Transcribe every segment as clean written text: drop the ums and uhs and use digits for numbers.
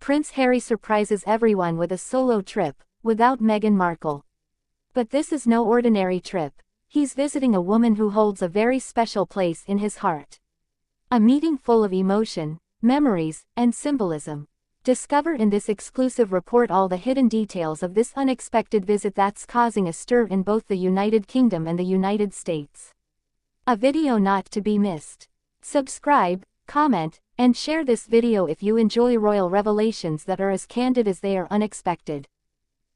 Prince Harry surprises everyone with a solo trip, without Meghan Markle. But this is no ordinary trip. He's visiting a woman who holds a very special place in his heart. A meeting full of emotion, memories, and symbolism. Discover in this exclusive report all the hidden details of this unexpected visit that's causing a stir in both the United Kingdom and the United States. A video not to be missed. Subscribe, comment, and share this video if you enjoy royal revelations that are as candid as they are unexpected.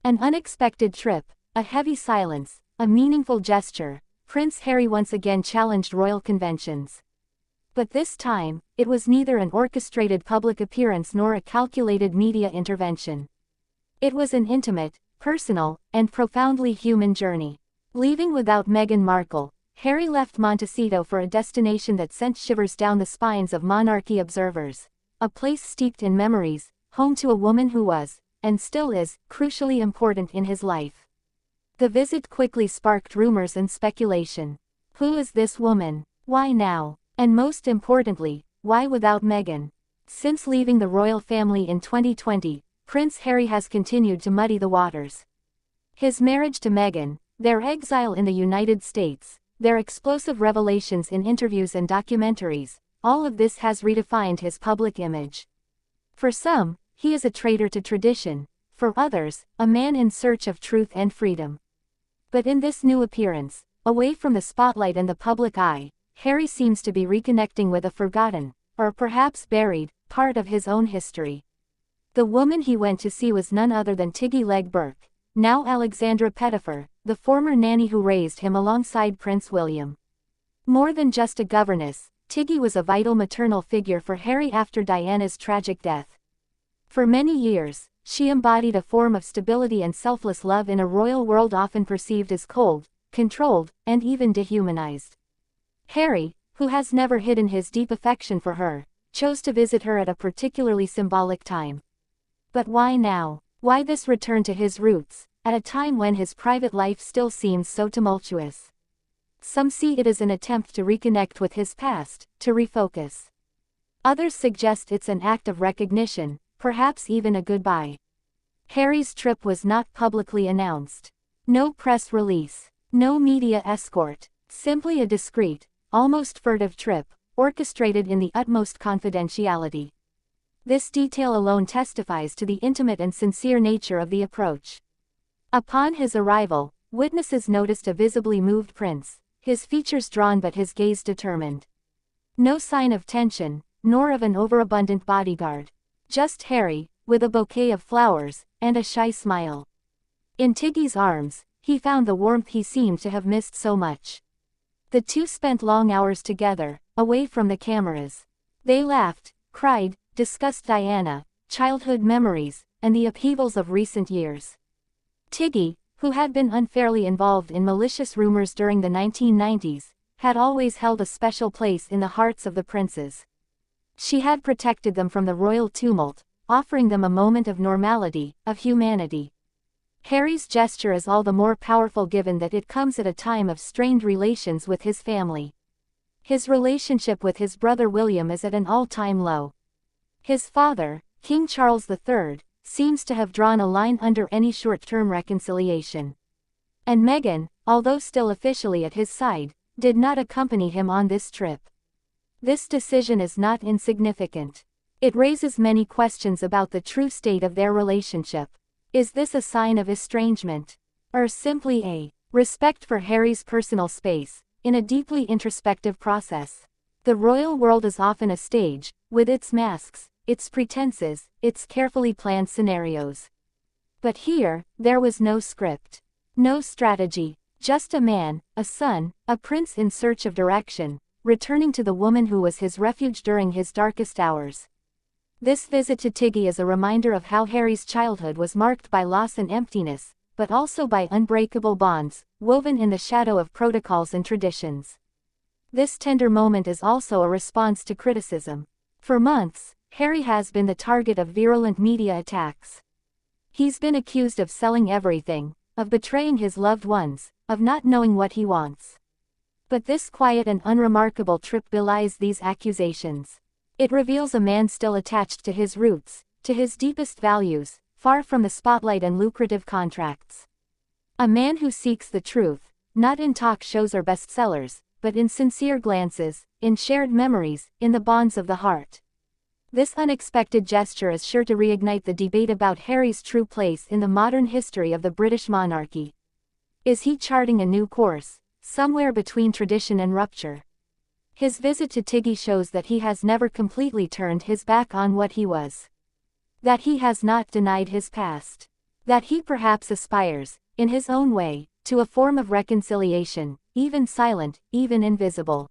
An unexpected trip, a heavy silence, a meaningful gesture. Prince Harry once again challenged royal conventions. But this time, it was neither an orchestrated public appearance nor a calculated media intervention. It was an intimate, personal, and profoundly human journey. Leaving without Meghan Markle, Harry left Montecito for a destination that sent shivers down the spines of monarchy observers. A place steeped in memories, home to a woman who was, and still is, crucially important in his life. The visit quickly sparked rumors and speculation. Who is this woman? Why now? And most importantly, why without Meghan? Since leaving the royal family in 2020, Prince Harry has continued to muddy the waters. His marriage to Meghan, their exile in the United States, their explosive revelations in interviews and documentaries, all of this has redefined his public image. For some, he is a traitor to tradition. For others, a man in search of truth and freedom. But in this new appearance, away from the spotlight and the public eye, Harry seems to be reconnecting with a forgotten, or perhaps buried, part of his own history. The woman he went to see was none other than Tiggy Legg Burke, now Alexandra Pettifer, the former nanny who raised him alongside Prince William. More than just a governess, Tiggy was a vital maternal figure for Harry after Diana's tragic death. For many years, she embodied a form of stability and selfless love in a royal world often perceived as cold, controlled, and even dehumanized. Harry, who has never hidden his deep affection for her, chose to visit her at a particularly symbolic time. But why now? Why this return to his roots, at a time when his private life still seems so tumultuous? Some see it as an attempt to reconnect with his past, to refocus. Others suggest it's an act of recognition, perhaps even a goodbye. Harry's trip was not publicly announced. No press release, no media escort, simply a discreet, almost furtive trip, orchestrated in the utmost confidentiality. This detail alone testifies to the intimate and sincere nature of the approach. Upon his arrival, witnesses noticed a visibly moved prince, his features drawn but his gaze determined. No sign of tension, nor of an overabundant bodyguard. Just Harry, with a bouquet of flowers, and a shy smile. In Tiggy's arms, he found the warmth he seemed to have missed so much. The two spent long hours together, away from the cameras. They laughed, cried, discussed Diana, childhood memories, and the upheavals of recent years. Tiggy, who had been unfairly involved in malicious rumors during the 1990s, had always held a special place in the hearts of the princes. She had protected them from the royal tumult, offering them a moment of normality, of humanity. Harry's gesture is all the more powerful given that it comes at a time of strained relations with his family. His relationship with his brother William is at an all-time low. His father, King Charles III, seems to have drawn a line under any short-term reconciliation. And Meghan, although still officially at his side, did not accompany him on this trip. This decision is not insignificant. It raises many questions about the true state of their relationship. Is this a sign of estrangement? Or simply a respect for Harry's personal space, in a deeply introspective process? The royal world is often a stage, with its masks, its pretenses, its carefully planned scenarios. But here, there was no script. No strategy, just a man, a son, a prince in search of direction, returning to the woman who was his refuge during his darkest hours. This visit to Tiggy is a reminder of how Harry's childhood was marked by loss and emptiness, but also by unbreakable bonds, woven in the shadow of protocols and traditions. This tender moment is also a response to criticism. For months, Harry has been the target of virulent media attacks. He's been accused of selling everything, of betraying his loved ones, of not knowing what he wants. But this quiet and unremarkable trip belies these accusations. It reveals a man still attached to his roots, to his deepest values, far from the spotlight and lucrative contracts. A man who seeks the truth, not in talk shows or bestsellers, but in sincere glances, in shared memories, in the bonds of the heart. This unexpected gesture is sure to reignite the debate about Harry's true place in the modern history of the British monarchy. Is he charting a new course, somewhere between tradition and rupture? His visit to Tiggy shows that he has never completely turned his back on what he was. That he has not denied his past. That he perhaps aspires, in his own way, to a form of reconciliation, even silent, even invisible.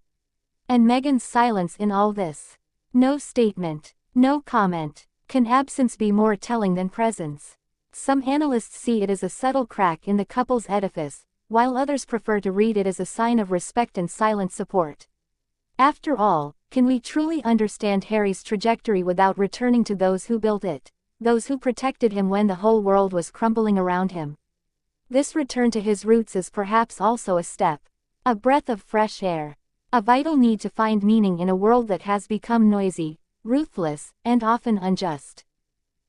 And Meghan's silence in all this. No statement, no comment. Can absence be more telling than presence? Some analysts see it as a subtle crack in the couple's edifice, while others prefer to read it as a sign of respect and silent support. After all, can we truly understand Harry's trajectory without returning to those who built it, those who protected him when the whole world was crumbling around him? This return to his roots is perhaps also a step, a breath of fresh air, a vital need to find meaning in a world that has become noisy, ruthless, and often unjust.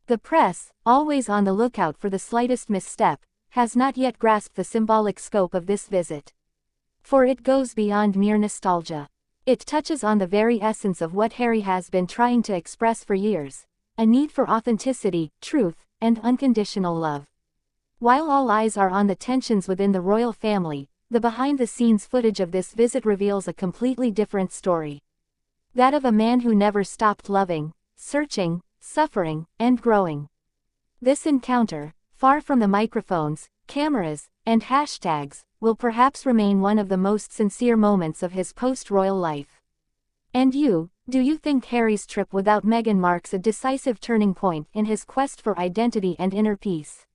The press, always on the lookout for the slightest misstep, has not yet grasped the symbolic scope of this visit. For it goes beyond mere nostalgia. It touches on the very essence of what Harry has been trying to express for years, a need for authenticity, truth, and unconditional love. While all eyes are on the tensions within the royal family, the behind-the-scenes footage of this visit reveals a completely different story. That of a man who never stopped loving, searching, suffering, and growing. This encounter, far from the microphones, cameras, and hashtags, will perhaps remain one of the most sincere moments of his post-royal life. And you, do you think Harry's trip without Meghan marks a decisive turning point in his quest for identity and inner peace?